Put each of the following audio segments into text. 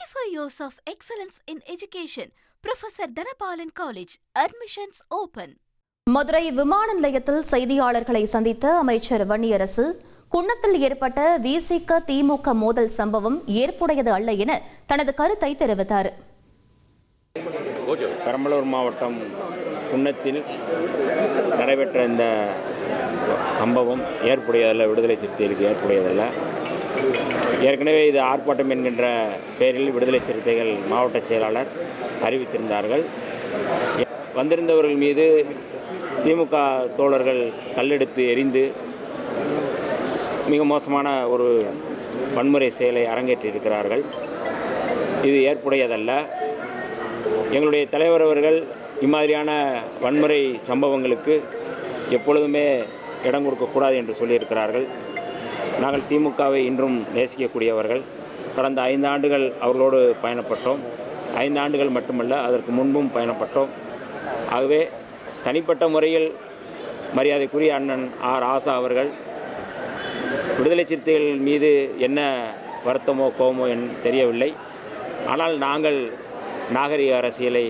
35 years of excellence in education. Professor Dhanapalan College. Admissions open. Madurai விமான நிலையத்தில் செய்தியாளர்களை சந்தித்த அமைச்சர் வன்னியரசு, குன்னத்தில் ஏற்பட்ட விசிக திமுக மோதல் சம்பவம் ஏற்புடையது அல்ல என தனது கருத்தை தெரிவித்தார். பெரம்பலூர் மாவட்டம் குன்னத்தில் நடைபெற்ற இந்த சம்பவம் ஏற்புடையதல்ல, விடுதலை சிறுத்தைகளுக்கு ஏற்புடையதல்ல. ஏற்கனவே இது ஆர்ப்பாட்டம் என்கின்ற பெயரில் விடுதலை சிறுத்தைகள் மாவட்ட செயலாளர் அறிவித்திருந்தார்கள். வந்திருந்தவர்கள் மீது திமுக தோழர்கள் கல்லெடுத்து எரிந்து மிக மோசமான ஒரு வன்முறை செயலை அரங்கேற்றியிருக்கிறார்கள். இது ஏற்புடையதல்ல. எங்களுடைய தலைவர் அவர்கள் இம்மாதிரியான வன்முறை சம்பவங்களுக்கு எப்பொழுதுமே இடம் கொடுக்கக்கூடாது என்று சொல்லியிருக்கிறார்கள். நாங்கள் திமுகவை இன்றும் நேசிக்கக்கூடியவர்கள். கடந்த 5 ஆண்டுகள் அவர்களோடு பயணப்பட்டோம். 5 ஆண்டுகள் மட்டுமல்ல, அதற்கு முன்பும் பயணப்பட்டோம். ஆகவே தனிப்பட்ட முறையில் மரியாதைக்குரிய அண்ணன் ராசா அவர்கள் விடுதலை சிறுத்தைகள் மீது என்ன வருத்தமோ கோபமோ தெரியவில்லை. ஆனால் நாங்கள் நாகரிக அரசியலை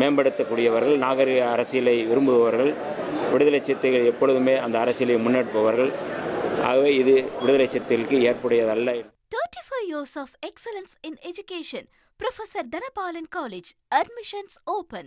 மேம்படுத்தக்கூடியவர்கள், நாகரிக அரசியலை விரும்புபவர்கள். விடுதலை சிறுத்தைகள் எப்பொழுதுமே அந்த அரசியலை முன்னெடுப்பவர்கள். ஆகவே இது விடுதலை சிறுத்தைகளுக்கு ஏற்புடையதல்ல. 35 years of excellence in education. Professor Dhanapalan College. Admissions open.